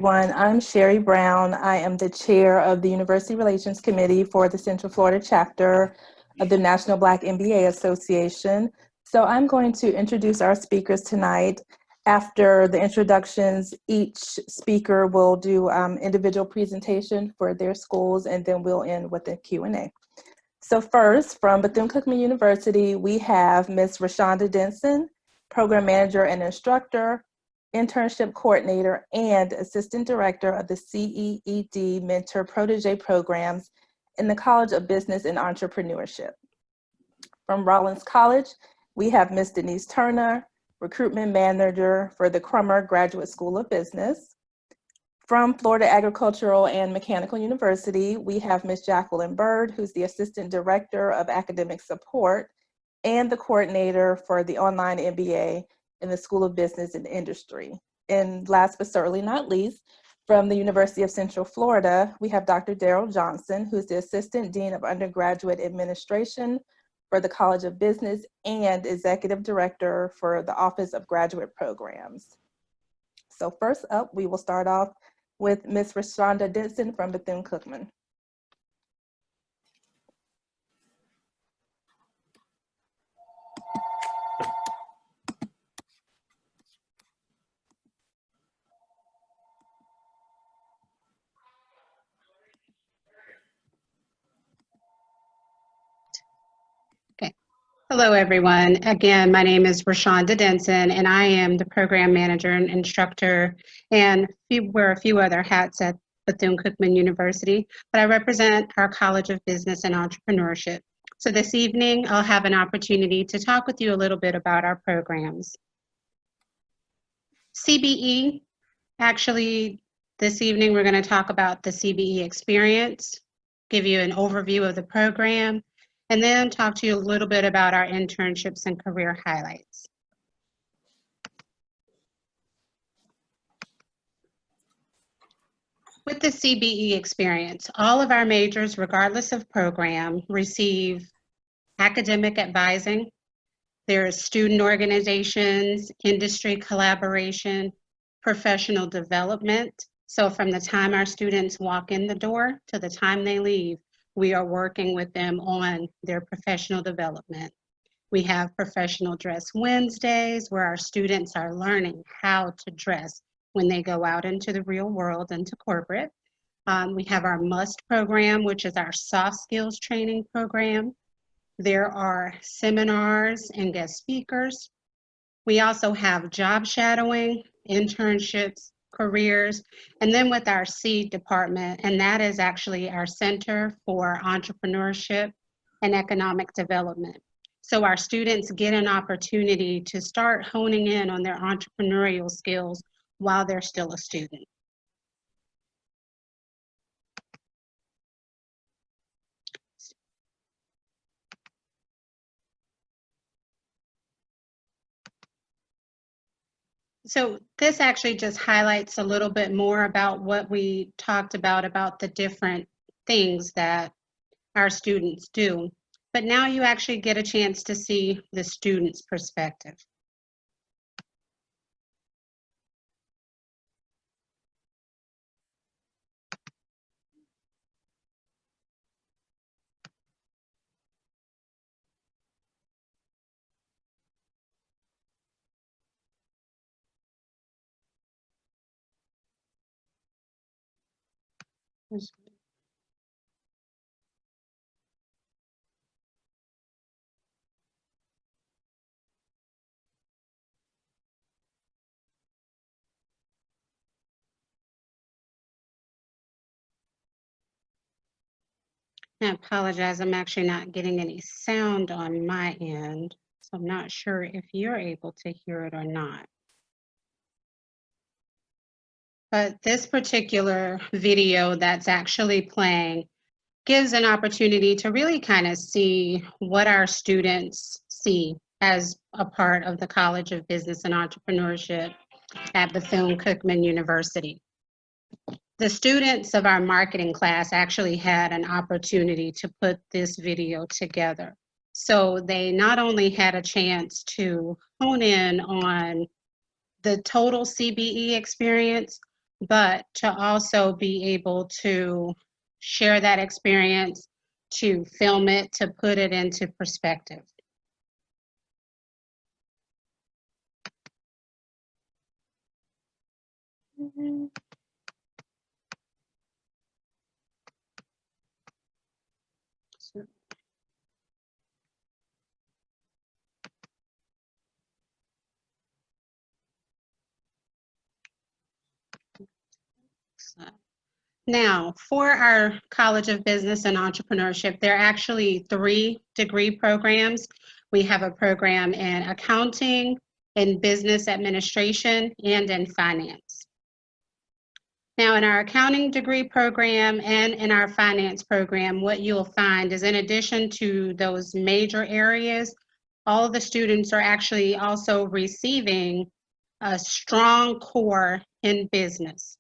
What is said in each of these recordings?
I'm Sherry Brown. I am the chair of the University Relations Committee for the Central Florida chapter of the National Black MBA Association. So I'm going to introduce our speakers tonight. After the introductions, each speaker will do individual presentation for their schools, and then we'll end with a Q&A. So first, from Bethune-Cookman University, we have Ms. Rashonda Denson, Program Manager and Instructor, Internship Coordinator, and Assistant Director of the CEED Mentor Protege Programs in the College of Business and Entrepreneurship. From Rollins College, we have Ms. Denise Turner, Recruitment Manager for the Crummer Graduate School of Business. From Florida Agricultural and Mechanical University, we have Ms. Jacqueline Bird, who's the Assistant Director of Academic Support and the Coordinator for the Online MBA in the School of Business and Industry. And last but certainly not least, from the University of Central Florida, we have Dr. Daryl Johnson, who's the Assistant Dean of Undergraduate Administration for the College of Business and Executive Director for the Office of Graduate Programs. So first up, we will start off with Ms. Rashonda Denson from Bethune-Cookman. Hello, everyone. Again, my name is Rashonda Denson, and I am the Program Manager and Instructor, and wear a few other hats at Bethune-Cookman University, but I represent our College of Business and Entrepreneurship. So this evening, I'll have an opportunity to talk with you a little bit about our programs. CBE, actually, this evening, we're going to talk about the CBE Experience, give you an overview of the program, and then talk to you a little bit about our internships and career highlights. With the CBE Experience, all of our majors, regardless of program, receive academic advising. There is student organizations, industry collaboration, professional development. So from the time our students walk in the door to the time they leave, we are working with them on their professional development. We have Professional Dress Wednesdays where our students are learning how to dress when they go out into the real world, into corporate. We have our MUST program, which is our soft skills training program. There are seminars and guest speakers. We also have job shadowing, internships, careers, and then with our SEED department, and that is actually our Center for Entrepreneurship and Economic Development. So our students get an opportunity to start honing in on their entrepreneurial skills while they're still a student. So this actually just highlights a little bit more about what we talked about the different things that our students do. But now you actually get a chance to see the student's perspective. I apologize, I'm actually not getting any sound on my end, so I'm not sure if you're able to hear it or not. But this particular video that's actually playing gives an opportunity to really kind of see what our students see as a part of the College of Business and Entrepreneurship at Bethune-Cookman University. The students of our marketing class actually had an opportunity to put this video together. So they not only had a chance to hone in on the total CBE experience, but to also be able to share that experience, to film it, to put it into perspective. Now, for our College of Business and Entrepreneurship, there are actually 3 degree programs. We have a program in accounting, in business administration, and in finance. Now, in our accounting degree program and in our finance program, what you'll find is in addition to those major areas, all of the students are actually also receiving a strong core in business.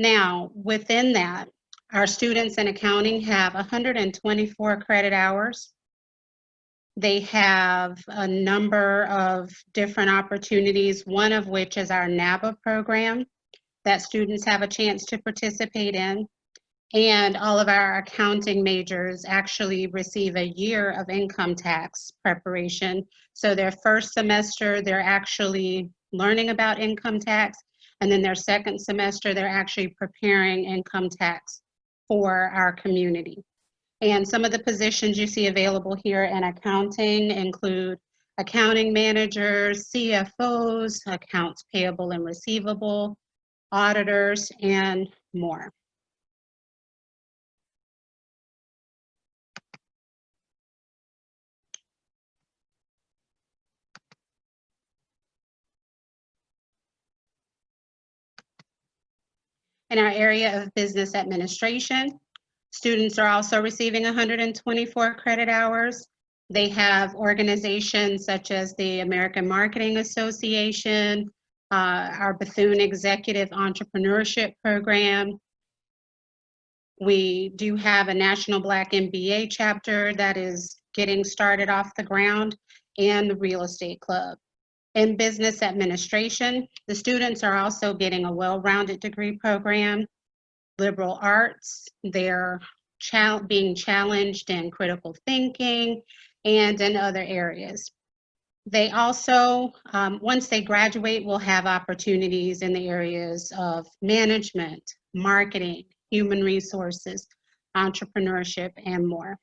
Now, within that, our students in accounting have 124 credit hours. They have a number of different opportunities, one of which is our NABA program that students have a chance to participate in. And all of our accounting majors actually receive a year of income tax preparation. So their first semester, they're actually learning about income tax. And then their second semester, they're actually preparing income tax for our community. And some of the positions you see available here in accounting include accounting managers, CFOs, accounts payable and receivable, auditors, and more. In our area of business administration, students are also receiving 124 credit hours. They have organizations such as the American Marketing Association, our Bethune Executive Entrepreneurship Program. We do have a National Black MBA chapter that is getting started off the ground, and the Real Estate Club. In business administration, the students are also getting a well-rounded degree program, liberal arts. They're being challenged in critical thinking and in other areas. They also, once they graduate, will have opportunities in the areas of management, marketing, human resources, entrepreneurship, and more.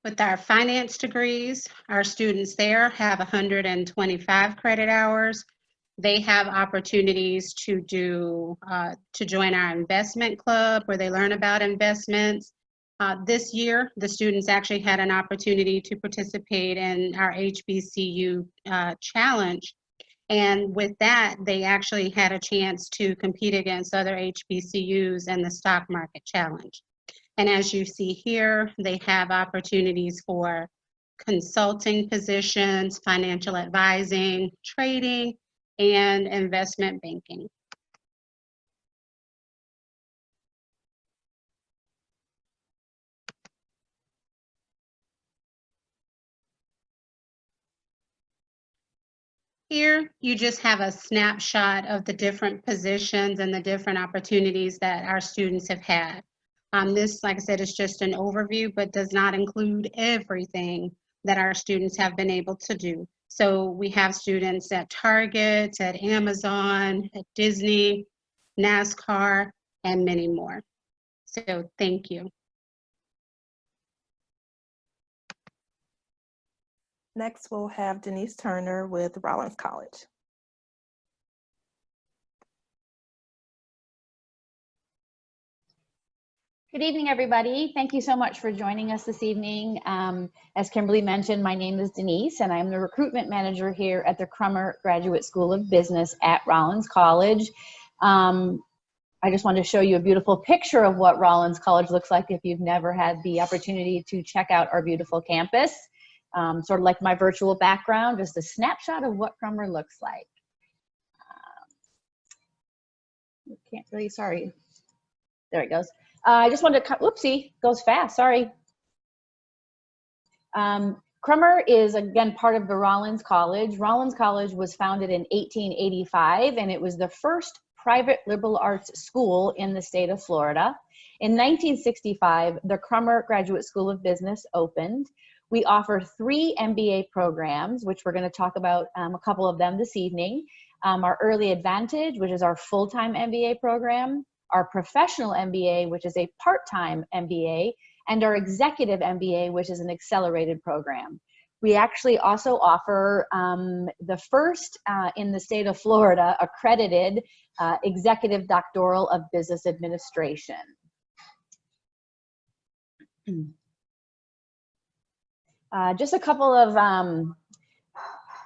With our finance degrees, our students there have 125 credit hours. They have opportunities to join our investment club where they learn about investments. This year, the students actually had an opportunity to participate in our HBCU challenge. And with that, they actually had a chance to compete against other HBCUs in the stock market challenge. And as you see here, they have opportunities for consulting positions, financial advising, trading, and investment banking. Here, you just have a snapshot of the different positions and the different opportunities that our students have had. This, like I said, is just an overview, but does not include everything that our students have been able to do. So we have students at Target, at Amazon, at Disney, NASCAR, and many more. So thank you. Next, we'll have Denise Turner with Rollins College. Good evening, everybody. Thank you so much for joining us this evening. As Kimberly mentioned, my name is Denise, and I'm the recruitment manager here at the Crummer Graduate School of Business at Rollins College. I just wanted to show you a beautiful picture of what Rollins College looks like if you've never had the opportunity to check out our beautiful campus. Sort of like my virtual background, just a snapshot of what Crummer looks like. Can't really, sorry. There it goes. I just wanted to, whoopsie, goes fast, sorry. Crummer is, again, part of the Rollins College. Rollins College was founded in 1885, and it was the first private liberal arts school in the state of Florida. In 1965, the Crummer Graduate School of Business opened. We offer 3 MBA programs, which we're going to talk about a couple of them this evening. Our Early Advantage, which is our full-time MBA program, our Professional MBA, which is a part-time MBA, and our Executive MBA, which is an accelerated program. We actually also offer the first in the state of Florida accredited Executive Doctoral of Business Administration. Just a couple of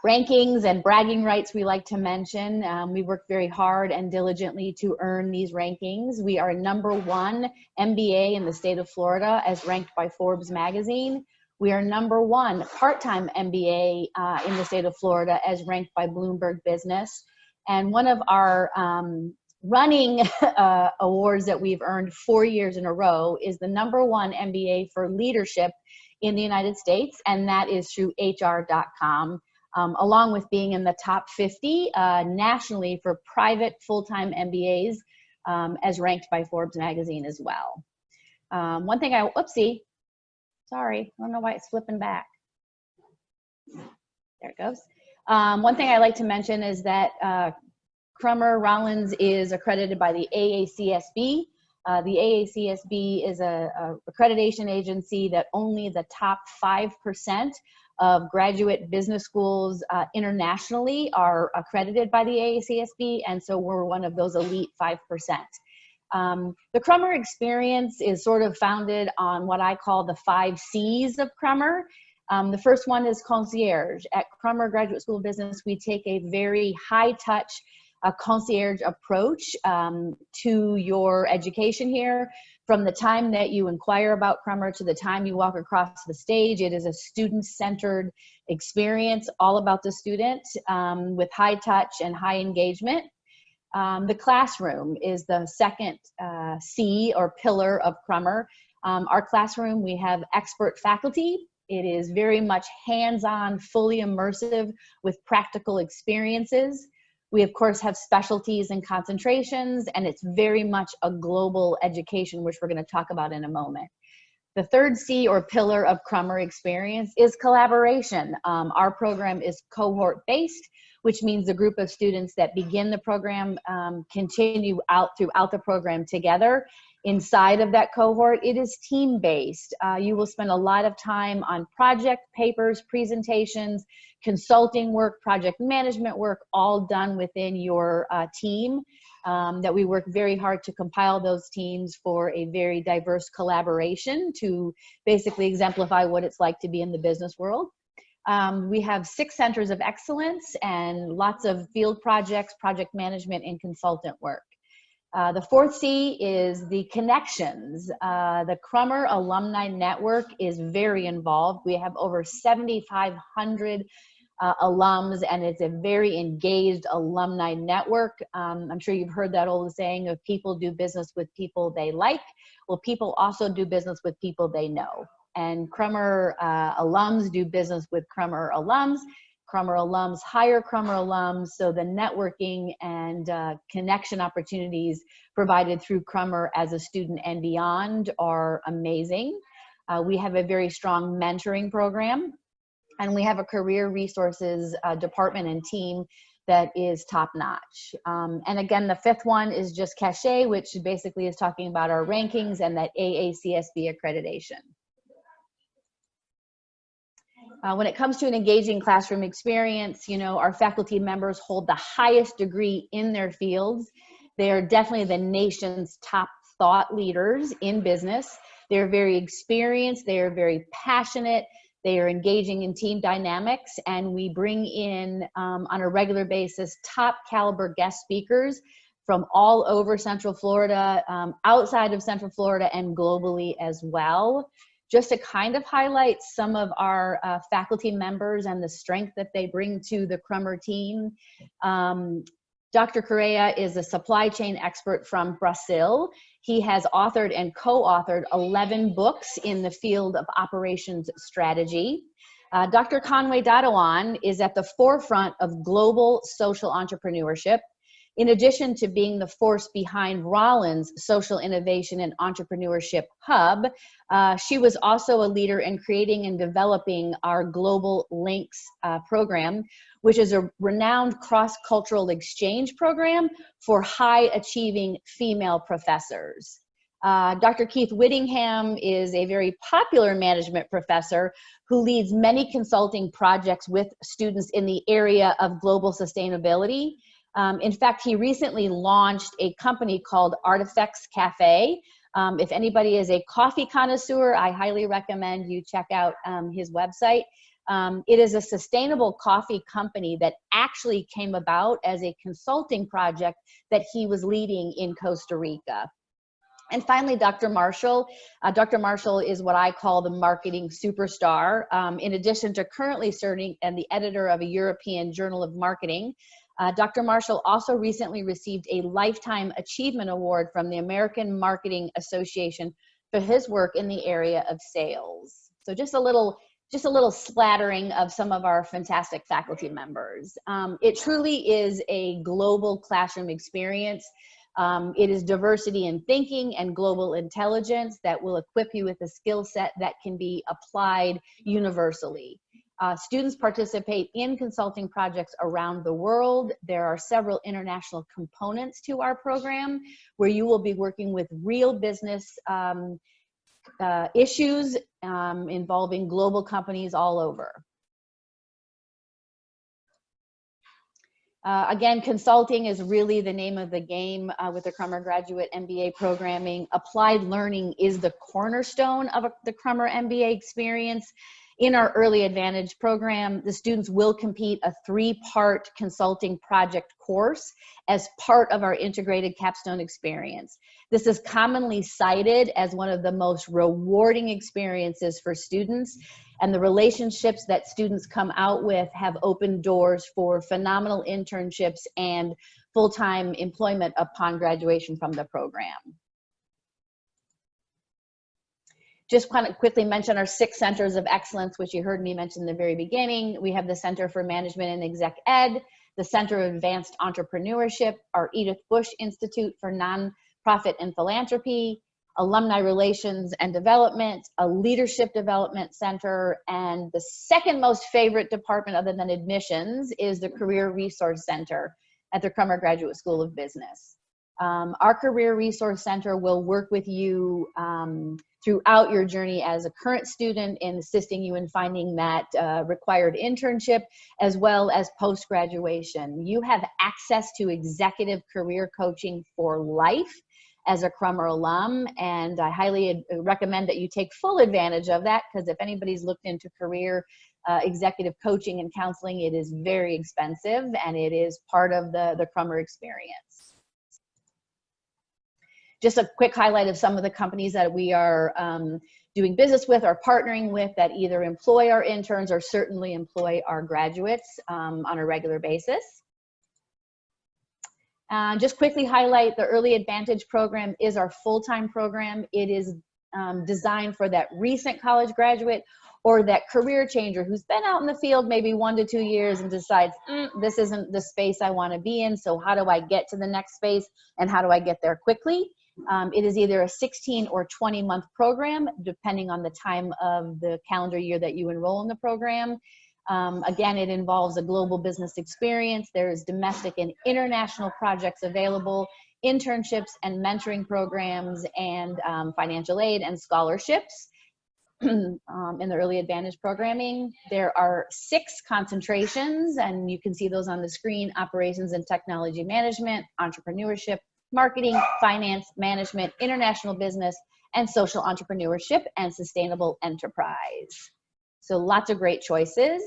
rankings and bragging rights we like to mention. We work very hard and diligently to earn these rankings. We are #1 MBA in the state of Florida as ranked by Forbes magazine. We are #1 part-time MBA in the state of Florida as ranked by Bloomberg Business. And one of our running awards that we've earned 4 years in a row is the #1 MBA for leadership in the United States, and that is through HR.com, along with being in the top 50 nationally for private full-time MBAs as ranked by Forbes magazine as well. One thing whoopsie, sorry, I don't know why it's flipping back. There it goes. One thing I like to mention is that Crummer Rollins is accredited by the AACSB. The AACSB is a accreditation agency that only the top 5% of graduate business schools internationally are accredited by the AACSB, and so we're one of those elite 5%. The Crummer experience is sort of founded on what I call the 5 C's of Crummer. The first one is concierge. At Crummer Graduate School of Business, we take a very high-touch concierge approach to your education here. From the time that you inquire about Crummer to the time you walk across the stage, it is a student-centered experience, all about the student, with high touch and high engagement. The classroom is the second C or pillar of Crummer. Our classroom, we have expert faculty. It is very much hands-on, fully immersive with practical experiences. We, of course, have specialties and concentrations, and it's very much a global education, which we're going to talk about in a moment. The third C or pillar of Crummer experience is collaboration. Our program is cohort-based, which means the group of students that begin the program continue out throughout the program together. Inside of that cohort, it is team-based. You will spend a lot of time on project papers, presentations, consulting work, project management work, all done within your team, that we work very hard to compile those teams for a very diverse collaboration to basically exemplify what it's like to be in the business world. We have 6 centers of excellence and lots of field projects, project management, and consultant work. The fourth C is the connections. The Crummer Alumni Network is very involved. We have over 7,500 alums, and it's a very engaged alumni network. I'm sure you've heard that old saying of people do business with people they like. Well, people also do business with people they know. And Crummer alums do business with Crummer alums. Crummer alums hire Crummer alums, so the networking and connection opportunities provided through Crummer as a student and beyond are amazing. We have a very strong mentoring program, and we have a career resources department and team that is top notch. And again, the fifth one is just cachet, which basically is talking about our rankings and that AACSB accreditation. When it comes to an engaging classroom experience, you know, our faculty members hold the highest degree in their fields. They are definitely the nation's top thought leaders in business. They're very experienced, they are very passionate, they are engaging in team dynamics, and we bring in, on a regular basis, top caliber guest speakers from all over Central Florida, outside of Central Florida, and globally as well. Just to kind of highlight some of our faculty members and the strength that they bring to the Crummer team. Dr. Correa is a supply chain expert from Brazil. He has authored and co-authored 11 books in the field of operations strategy. Dr. Conway Dadawan is at the forefront of global social entrepreneurship. In addition to being the force behind Rollins' Social Innovation and Entrepreneurship Hub, she was also a leader in creating and developing our Global Links program, which is a renowned cross-cultural exchange program for high-achieving female professors. Dr. Keith Whittingham is a very popular management professor who leads many consulting projects with students in the area of global sustainability. In fact, he recently launched a company called Artifacts Cafe. If anybody is a coffee connoisseur, I highly recommend you check out his website. It is a sustainable coffee company that actually came about as a consulting project that he was leading in Costa Rica. And finally, Dr. Marshall. Dr. Marshall is what I call the marketing superstar. In addition to currently serving as the editor of a European Journal of Marketing, Dr. Marshall also recently received a Lifetime Achievement Award from the American Marketing Association for his work in the area of sales. So just a little splattering of some of our fantastic faculty members. It truly is a global classroom experience. It is diversity in thinking and global intelligence that will equip you with a skill set that can be applied universally. Students participate in consulting projects around the world. There are several international components to our program where you will be working with real business issues involving global companies all over. Again, consulting is really the name of the game with the Crummer Graduate MBA programming. Applied learning is the cornerstone of the Crummer MBA experience. In our Early Advantage program, the students will complete a 3-part consulting project course as part of our integrated capstone experience. This is commonly cited as one of the most rewarding experiences for students, and the relationships that students come out with have opened doors for phenomenal internships and full-time employment upon graduation from the program. Just kind of quickly mention our 6 centers of excellence, which you heard me mention in the very beginning. We have the Center for Management and Exec Ed, the Center of Advanced Entrepreneurship, our Edith Bush Institute for Nonprofit and Philanthropy, Alumni Relations and Development, a Leadership Development Center, and the second most favorite department other than admissions is the Career Resource Center at the Crummer Graduate School of Business. Our Career Resource Center will work with you throughout your journey as a current student in assisting you in finding that required internship, as well as post-graduation. You have access to executive career coaching for life as a Crummer alum, and I highly recommend that you take full advantage of that, because if anybody's looked into career executive coaching and counseling, it is very expensive, and it is part of the Crummer experience. Just a quick highlight of some of the companies that we are doing business with or partnering with that either employ our interns or certainly employ our graduates on a regular basis. Just quickly highlight the Early Advantage program is our full-time program. It is designed for that recent college graduate or that career changer who's been out in the field maybe 1 to 2 years and decides, this isn't the space I want to be in, so how do I get to the next space and how do I get there quickly? It is either a 16 or 20-month program, depending on the time of the calendar year that you enroll in the program. Again, it involves a global business experience. There's domestic and international projects available, internships and mentoring programs, and financial aid and scholarships in the Early Advantage programming. There are 6 concentrations, and you can see those on the screen: operations and technology management, entrepreneurship, marketing, finance, management, international business, and social entrepreneurship and sustainable enterprise. So lots of great choices.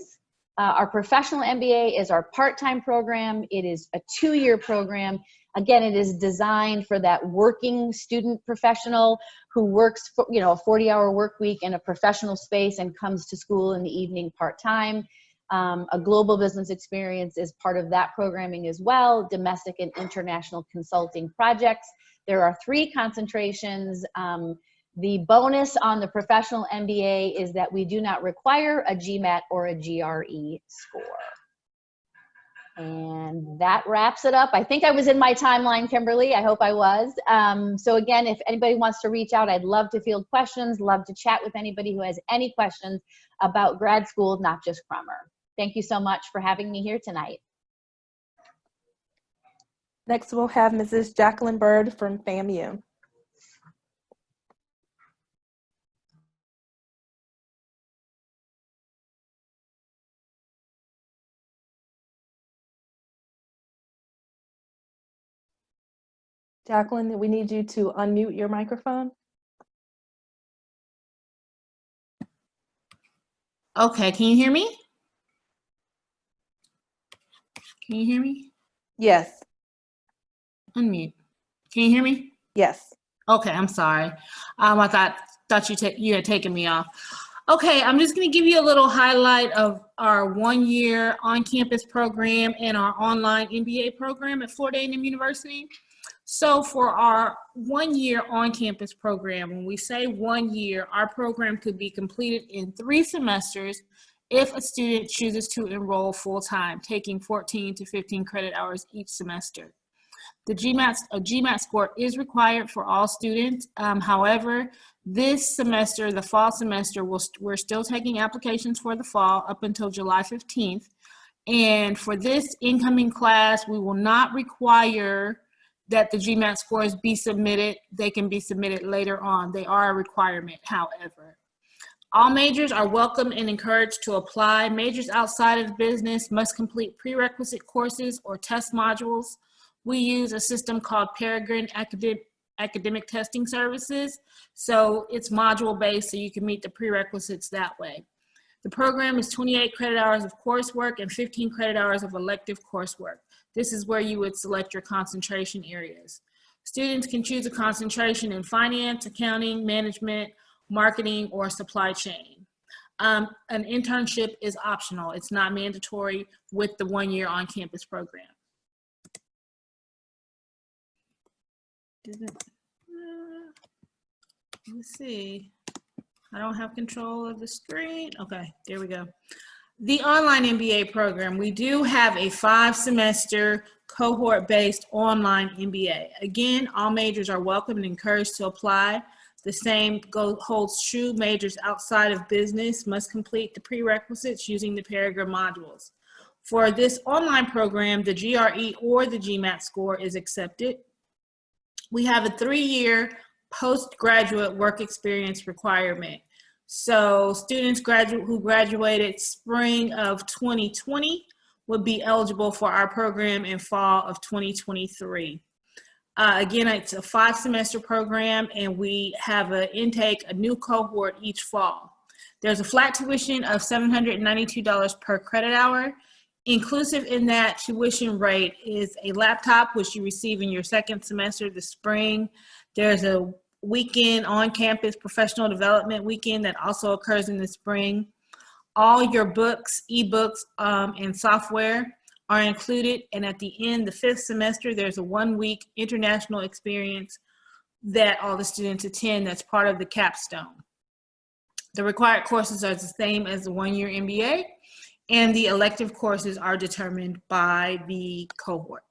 Our professional MBA is our part-time program. It is a 2-year program. Again, it is designed for that working student professional who works for, a 40-hour work week in a professional space and comes to school in the evening part-time. A global business experience is part of that programming as well. Domestic and international consulting projects There are 3 concentrations. The bonus on the professional MBA is that we do not require a GMAT or a GRE score. And that wraps it up. I think I was in my timeline, Kimberly. I hope I was. So again, if anybody wants to reach out, I'd love to field questions, love to chat with anybody who has any questions about grad school, not just Crummer. Thank you so much for having me here tonight. Next, we'll have Mrs. Jacqueline Bird from FAMU. Jacqueline, we need you to unmute your microphone. Okay, can you hear me? Can you hear me? Yes. Unmute. Can you hear me? Yes. Okay, I'm sorry. I thought you had taken me off. Okay, I'm just going to give you a little highlight of our 1-year on-campus program and our online MBA program at Florida A&M University. So for our 1-year on-campus program, when we say 1 year, our program could be completed in 3 semesters if a student chooses to enroll full-time, taking 14 to 15 credit hours each semester. A GMAT score is required for all students. However, this semester, the fall semester, we're still taking applications for the fall up until July 15th. And for this incoming class, we will not require that the GMAT scores be submitted. They can be submitted later on. They are a requirement, however. All majors are welcome and encouraged to apply. Majors outside of business must complete prerequisite courses or test modules. We use a system called Peregrine Academic Testing Services. So it's module based, so you can meet the prerequisites that way. The program is 28 credit hours of coursework and 15 credit hours of elective coursework. This is where you would select your concentration areas. Students can choose a concentration in finance, accounting, management, marketing, or supply chain. An internship is optional. It's not mandatory with the 1-year on-campus program. Let's see. I don't have control of the screen. Okay, there we go. The online MBA program, we do have a 5-semester cohort-based online MBA. Again, all majors are welcome and encouraged to apply. The same holds true. Majors outside of business must complete the prerequisites using the Peregrine modules. For this online program, the GRE or the GMAT score is accepted. We have a 3-year postgraduate work experience requirement. So students who graduated spring of 2020 would be eligible for our program in fall of 2023. Again, it's a 5-semester program, and we have an intake, a new cohort each fall. There's a flat tuition of $792 per credit hour. Inclusive in that tuition rate is a laptop, which you receive in your 2nd semester this spring. There's a weekend on-campus professional development weekend that also occurs in the spring. All your books, ebooks, and software are included. And at the end, the 5th semester, there's a 1-week international experience that all the students attend that's part of the capstone. The required courses are the same as the 1-year MBA, and the elective courses are determined by the cohort.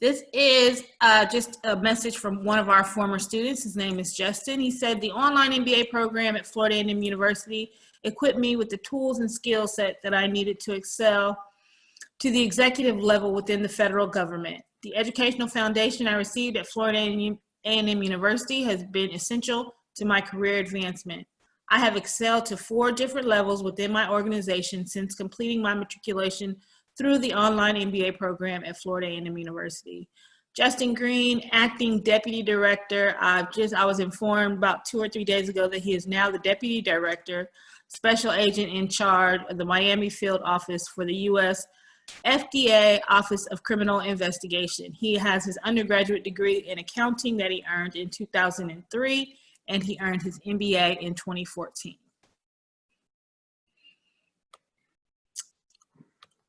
This is just a message from one of our former students. His name is Justin. He said, the online MBA program at Florida A&M University equipped me with the tools and skill set that I needed to excel to the executive level within the federal government. The educational foundation I received at Florida A&M University has been essential to my career advancement. I have excelled to 4 different levels within my organization since completing my matriculation through the online MBA program at Florida A&M University. Justin Green, Acting Deputy Director. I was informed about 2 or 3 days ago that he is now the Deputy Director, Special Agent in charge of the Miami Field Office for the U.S. FDA Office of Criminal Investigation. He has his undergraduate degree in accounting that he earned in 2003, and he earned his MBA in 2014.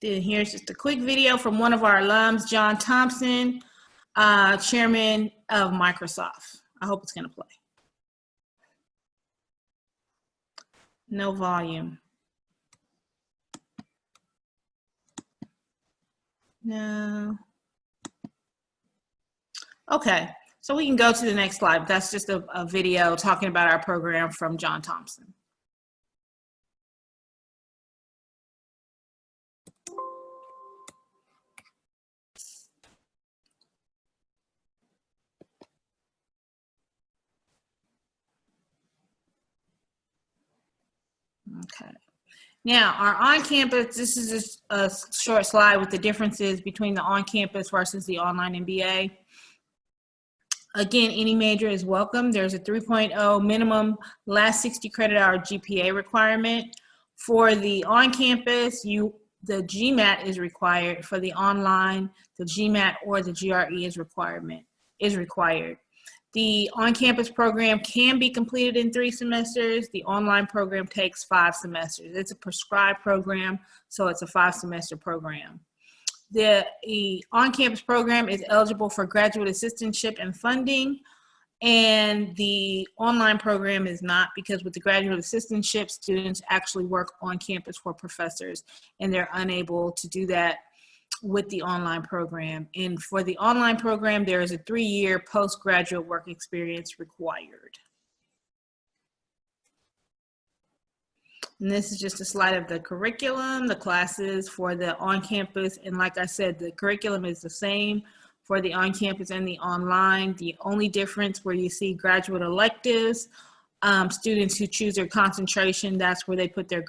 Then here's just a quick video from one of our alums, John Thompson. chairman of Microsoft. I hope it's going to play. No volume. No. Okay, so we can go to the next slide. That's just a video talking about our program from John Thompson. Okay. Now, our on-campus, this is just a short slide with the differences between the on-campus versus the online MBA. Again, any major is welcome. There's a 3.0 minimum last 60 credit hour GPA requirement. For the on-campus, the GMAT is required. For the online, the GMAT or the GRE is required. The on-campus program can be completed in 3 semesters. The online program takes 5 semesters. It's a prescribed program, so it's a 5-semester program. The on-campus program is eligible for graduate assistantship and funding, and the online program is not, because with the graduate assistantship, students actually work on campus for professors, and they're unable to do that with the online program. And for the online program, there is a 3-year postgraduate work experience required. And this is just a slide of the curriculum, the classes for the on-campus. And like I said, the curriculum is the same for the on-campus and the online. The only difference where you see graduate electives, students who choose their concentration, that's where they put their,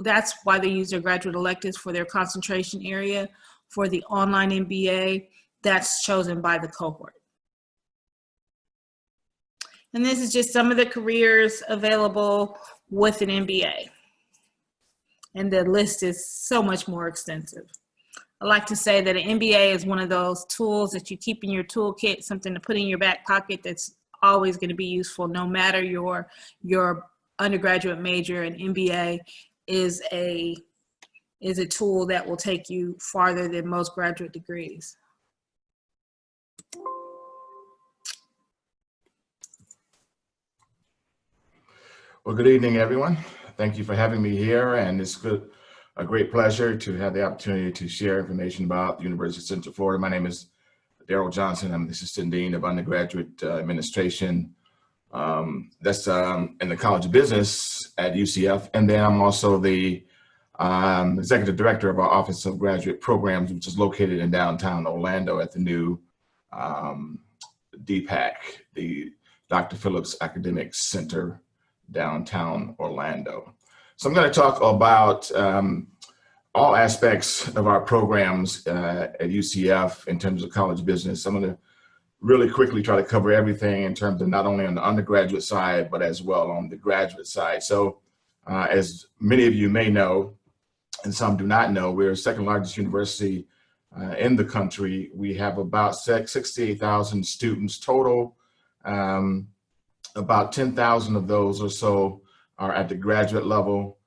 that's why they use their graduate electives for their concentration area. For the online MBA, that's chosen by the cohort. And this is just some of the careers available with an MBA. And the list is so much more extensive. I like to say that an MBA is one of those tools that you keep in your toolkit, something to put in your back pocket that's always going to be useful no matter your undergraduate major. An MBA is a tool that will take you farther than most graduate degrees. Well, good evening, everyone. Thank you for having me here, and it's a great pleasure to have the opportunity to share information about the University of Central Florida. My name is Daryl Johnson. I'm the Assistant Dean of Undergraduate Administration. That's in the College of Business at UCF, and then I'm also the Executive Director of our Office of Graduate Programs, which is located in downtown Orlando at the new DPAC, the Dr. Phillips Academic Center, downtown Orlando. So I'm going to talk about all aspects of our programs at UCF in terms of college business. I'm going to really quickly try to cover everything in terms of not only on the undergraduate side, but as well on the graduate side. So as many of you may know, and some do not know, we're the second largest university in the country. We have about 68,000 students total. About 10,000 of those or so are at the graduate level.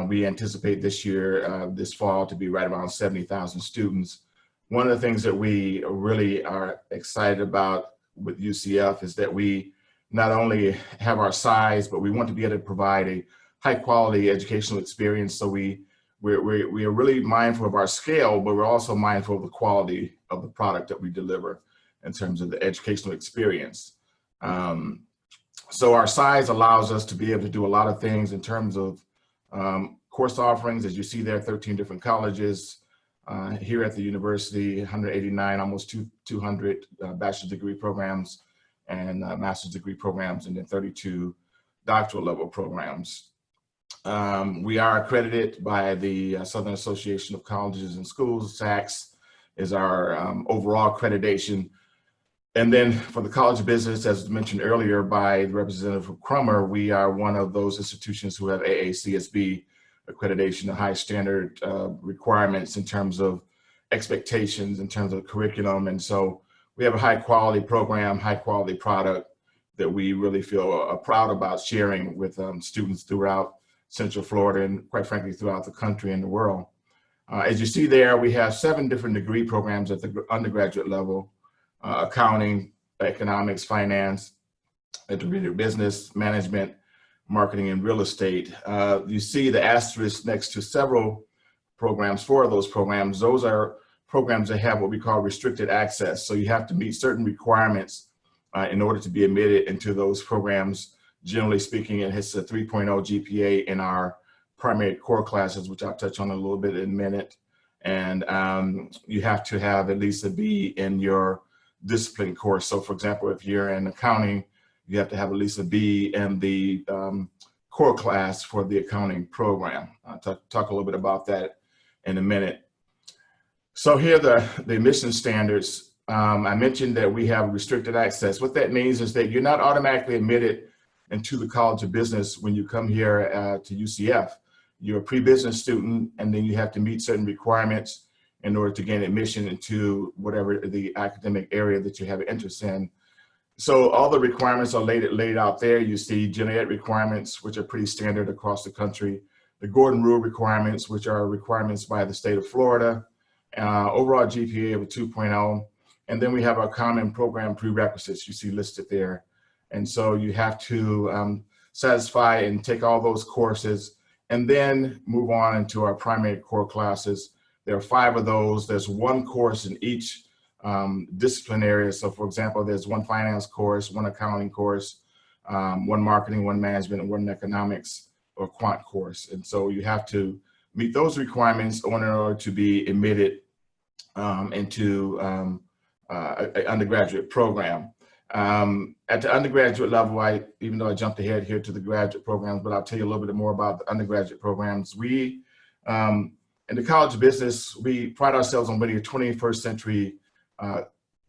We anticipate this year, this fall, to be right around 70,000 students. One of the things that we really are excited about with UCF is that we not only have our size, but we want to be able to provide a high quality educational experience. So we are really mindful of our scale, but we're also mindful of the quality of the product that we deliver in terms of the educational experience. So our size allows us to be able to do a lot of things in terms of course offerings. As you see there, 13 different colleges here at the university, 189, almost 200 bachelor's degree programs and master's degree programs, and then 32 doctoral level programs. We are accredited by the Southern Association of Colleges and Schools. SACS is our overall accreditation. And then for the College of Business, as mentioned earlier by the representative from Crummer, we are one of those institutions who have AACSB accreditation, the high standard requirements in terms of expectations, in terms of curriculum. And so we have a high quality program, high quality product that we really feel proud about sharing with students throughout Central Florida and quite frankly throughout the country and the world. As you see there, we have 7 different degree programs at the undergraduate level: accounting, economics, finance, intermediate business, management, marketing, and real estate. You see the asterisk next to several programs. 4 of those programs, those are programs that have what we call restricted access. So you have to meet certain requirements in order to be admitted into those programs. Generally speaking, it hits a 3.0 GPA in our primary core classes, which I'll touch on a little bit in a minute. And you have to have at least a B in your discipline course. So for example, if you're in accounting, you have to have at least a B in the core class for the accounting program. I'll talk a little bit about that in a minute. So here are the admission standards. I mentioned that we have restricted access. What that means is that you're not automatically admitted into the College of Business when you come here to UCF. You're a pre-business student, and then you have to meet certain requirements in order to gain admission into whatever the academic area that you have interest in. So all the requirements are laid out there. You see gen ed requirements, which are pretty standard across the country. The Gordon Rule requirements, which are requirements by the state of Florida. Overall GPA of a 2.0. And then we have our common program prerequisites you see listed there. And so you have to satisfy and take all those courses and then move on into our primary core classes. There are 5 of those. There's 1 course in each discipline area. So for example, there's 1 finance course, 1 accounting course, 1 marketing, 1 management, and 1 economics or quant course. And so you have to meet those requirements in order to be admitted into an undergraduate program. At the undergraduate level, even though I jumped ahead here to the graduate programs, but I'll tell you a little bit more about the undergraduate programs. We, in the College of Business, we pride ourselves on being a 21st century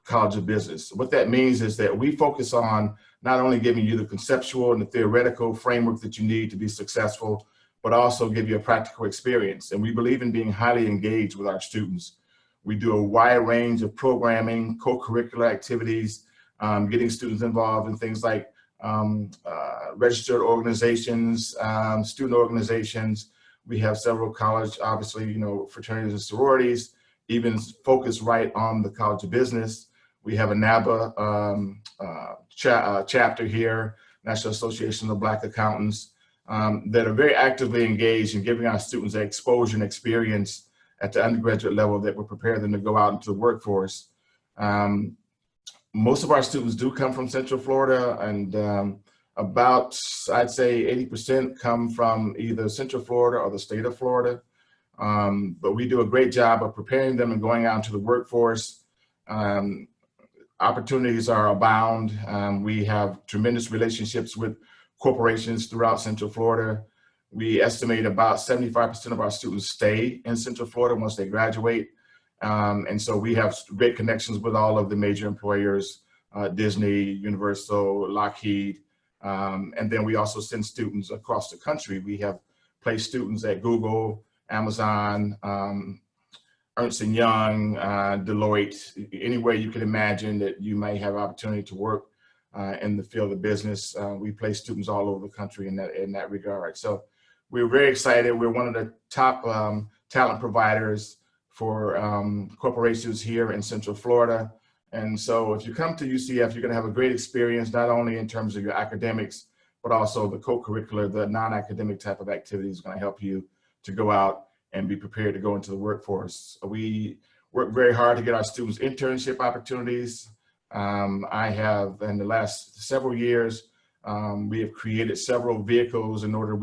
College of Business. What that means is that we focus on not only giving you the conceptual and the theoretical framework that you need to be successful, but also give you a practical experience. And we believe in being highly engaged with our students. We do a wide range of programming, co-curricular activities, getting students involved in things like registered organizations, student organizations. We have several college, obviously, fraternities and sororities, even focused right on the College of Business. We have a NABA chapter here, National Association of Black Accountants, that are very actively engaged in giving our students exposure and experience at the undergraduate level that will prepare them to go out into the workforce. Most of our students do come from Central Florida, and about, I'd say 80% come from either Central Florida or the state of Florida. But we do a great job of preparing them and going out into the workforce. Opportunities are abound. We have tremendous relationships with corporations throughout Central Florida. We estimate about 75% of our students stay in Central Florida once they graduate. And so we have great connections with all of the major employers, Disney, Universal, Lockheed. And then we also send students across the country. We have placed students at Google, Amazon, Ernst & Young, Deloitte, anywhere you can imagine that you may have opportunity to work in the field of business. We place students all over the country in that regard. So we're very excited. We're one of the top talent providers for corporations here in Central Florida. And so if you come to UCF, you're gonna have a great experience, not only in terms of your academics, but also the co-curricular, the non-academic type of activities gonna help you to go out and be prepared to go into the workforce. We work very hard to get our students internship opportunities. I have, in the last several years, we have created several vehicles in order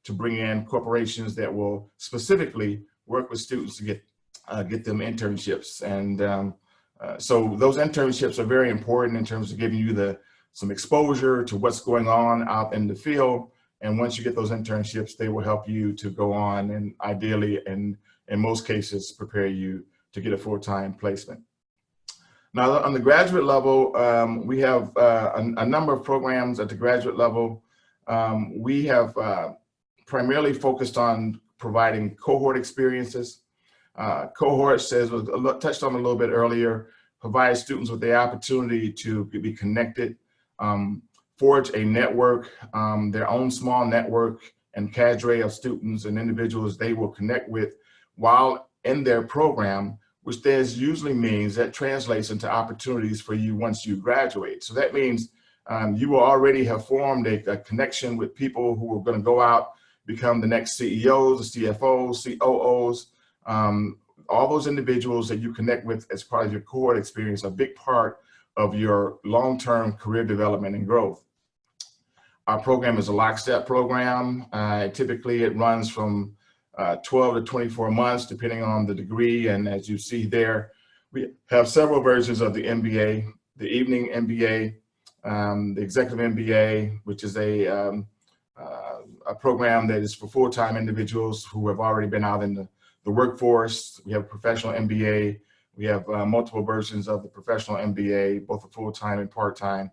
to bring in corporations that will specifically work with students to get them internships. And so those internships are very important in terms of giving you some exposure to what's going on out in the field. And once you get those internships, they will help you to go on and ideally, and in most cases, prepare you to get a full-time placement. Now, on the graduate level, we have a number of programs at the graduate level. We have primarily focused on providing cohort experiences. Cohorts, as was touched on a little bit earlier, provide students with the opportunity to be connected, forge a network, their own small network and cadre of students and individuals they will connect with while in their program, which then usually means that translates into opportunities for you once you graduate. So that means you will already have formed a connection with people who are going to go out, become the next CEOs, the CFOs, COOs, all those individuals that you connect with as part of your cohort experience, a big part of your long-term career development and growth. Our program is a lockstep program. Typically it runs from 12 to 24 months, depending on the degree. And as you see there, we have several versions of the MBA, the evening MBA, the executive MBA, which is a program that is for full-time individuals who have already been out in the workforce. We have professional MBA. We have multiple versions of the professional MBA, both a full-time and part-time.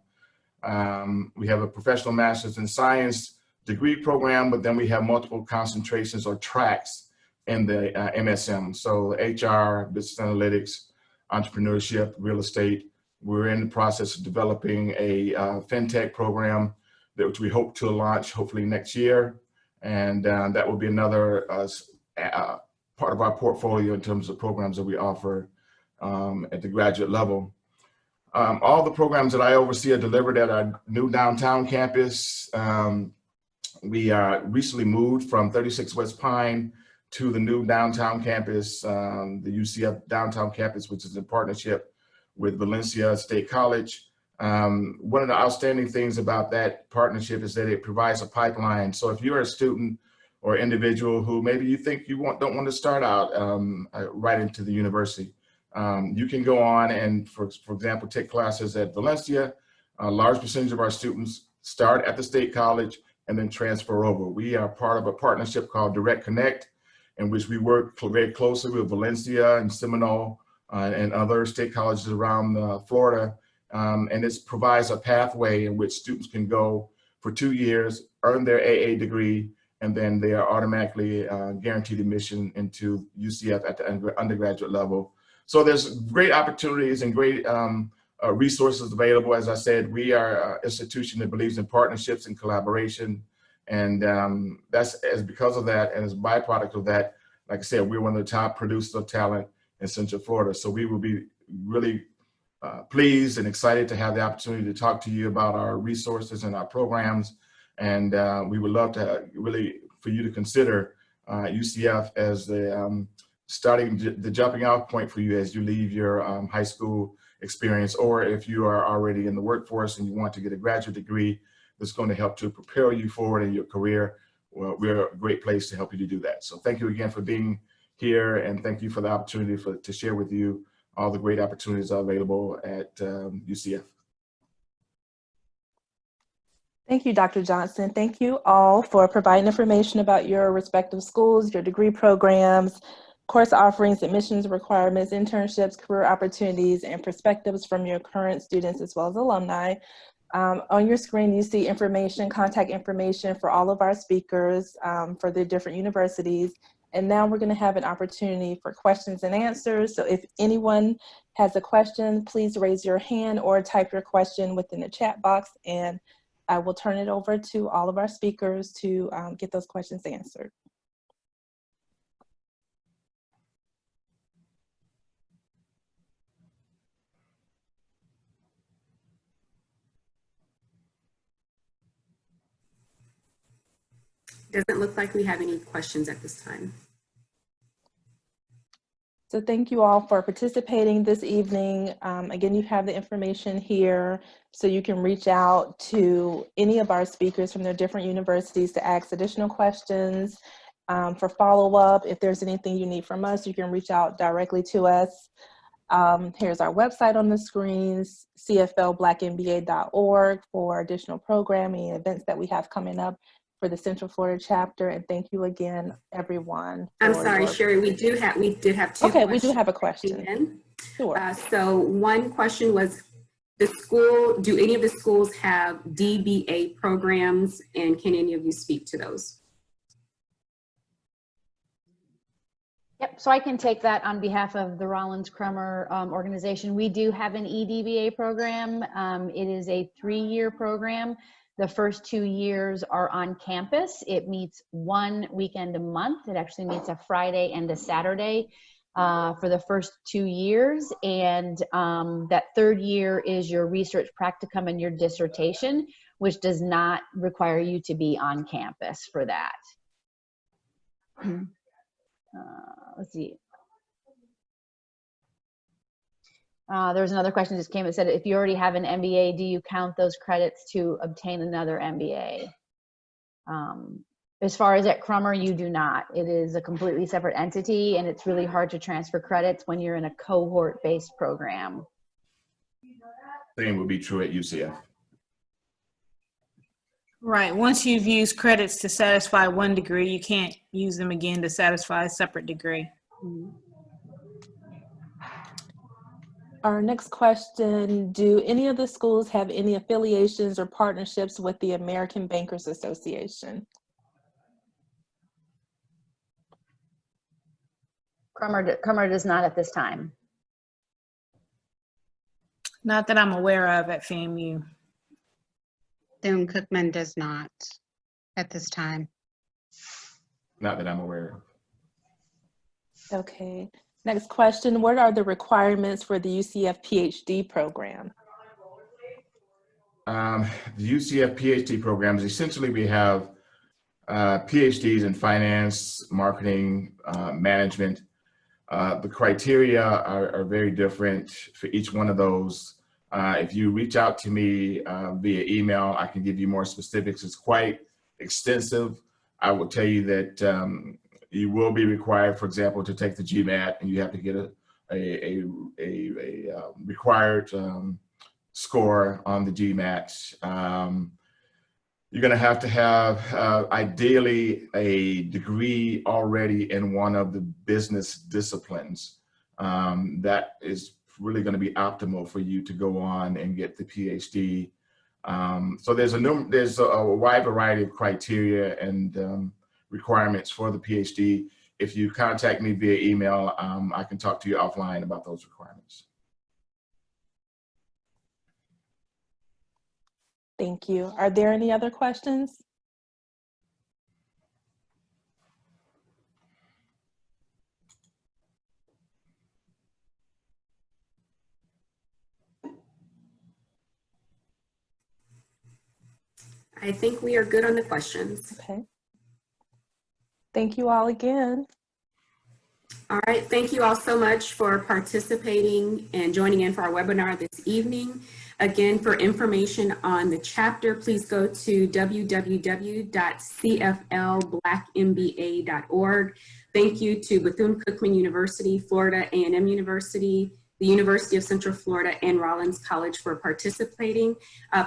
We have a professional master's in science degree program, but then we have multiple concentrations or tracks in the MSM. So HR, business analytics, entrepreneurship, real estate. We're in the process of developing a fintech program which we hope to launch hopefully next year. And that will be another part of our portfolio in terms of programs that we offer at the graduate level. All the programs that I oversee are delivered at our new downtown campus. We recently moved from 36 West Pine to the new downtown campus, the UCF downtown campus, which is in partnership with Valencia State College. One of the outstanding things about that partnership is that it provides a pipeline. So if you're a student or individual who maybe you think you don't want to start out right into the university, you can go on and, for example, take classes at Valencia. A large percentage of our students start at the State College and then transfer over. We are part of a partnership called Direct Connect, in which we work very closely with Valencia and Seminole and other state colleges around Florida. And it provides a pathway in which students can go for 2 years, earn their AA degree, and then they are automatically guaranteed admission into UCF at the undergraduate level. So there's great opportunities and great resources available. As I said, we are an institution that believes in partnerships and collaboration. And that's because of that, and as a byproduct of that, like I said, we're one of the top producers of talent in Central Florida. So we will be really pleased and excited to have the opportunity to talk to you about our resources and our programs. And we would love to really, for you to consider UCF as the the jumping off point for you as you leave your high school experience, or if you are already in the workforce and you want to get a graduate degree that's going to help to propel you forward in your career. Well, we're a great place to help you to do that. So thank you again for being here, and thank you for the opportunity to share with you all the great opportunities available at UCF. Thank you, Dr. Johnson. Thank you all for providing information about your respective schools, your degree programs, course offerings, admissions requirements, internships, career opportunities, and perspectives from your current students as well as alumni. On your screen, you see contact information for all of our speakers for the different universities. And now we're going to have an opportunity for questions and answers. So if anyone has a question, please raise your hand or type your question within the chat box, and I will turn it over to all of our speakers to get those questions answered. Doesn't look like we have any questions at this time. So thank you all for participating this evening. Again, you have the information here, so you can reach out to any of our speakers from their different universities to ask additional questions. For follow-up, if there's anything you need from us, you can reach out directly to us. Here's our website on the screens, cflblackmba.org, for additional programming and events that we have coming up for the Central Florida chapter. And thank you again, everyone. I'm sorry, Sherry, we did have two questions. Okay, we do have a question. Sure. So one question was, do any of the schools have DBA programs, and can any of you speak to those? Yep, so I can take that on behalf of the Rollins Crummer organization. We do have an EDBA program. It is a 3-year program. The first 2 years are on campus. It meets 1 weekend a month. It actually meets a Friday and a Saturday. for the first 2 years. And that third year is your research practicum and your dissertation, which does not require you to be on campus for that. Let's see. There's another question that just came that said, if you already have an MBA, do you count those credits to obtain another MBA? As far as at Crummer, you do not. It is a completely separate entity, and it's really hard to transfer credits when you're in a cohort-based program. Same would be true at UCF. Right. Once you've used credits to satisfy one degree, you can't use them again to satisfy a separate degree. Our next question, do any of the schools have any affiliations or partnerships with the American Bankers Association? Crummer does not at this time. Not that I'm aware of at FAMU. Cookman does not at this time. Not that I'm aware of. Okay. Next question, what are the requirements for the UCF PhD program? The UCF PhD programs, essentially we have PhDs in finance, marketing, management. The criteria are very different for each one of those. If you reach out to me via email, I can give you more specifics. It's quite extensive. I will tell you that you will be required, for example, to take the GMAT, and you have to get a required score on the GMAT. You're going to have ideally a degree already in one of the business disciplines. That is really going to be optimal for you to go on and get the PhD. So there's a wide variety of criteria and requirements for the PhD. If you contact me via email, I can talk to you offline about those requirements. Thank you. Are there any other questions? I think we are good on the questions. Okay. Thank you all again. All right, thank you all so much for participating and joining in for our webinar this evening. Again, for information on the chapter, please go to www.cflblackmba.org. Thank you to Bethune-Cookman University, Florida A&M University, the University of Central Florida, and Rollins College for participating.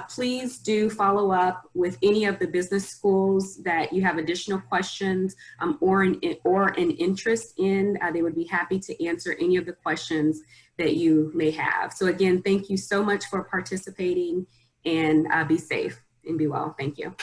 Please do follow up with any of the business schools that you have additional questions or an interest in. They would be happy to answer any of the questions that you may have. So again, thank you so much for participating, and be safe and be well. Thank you.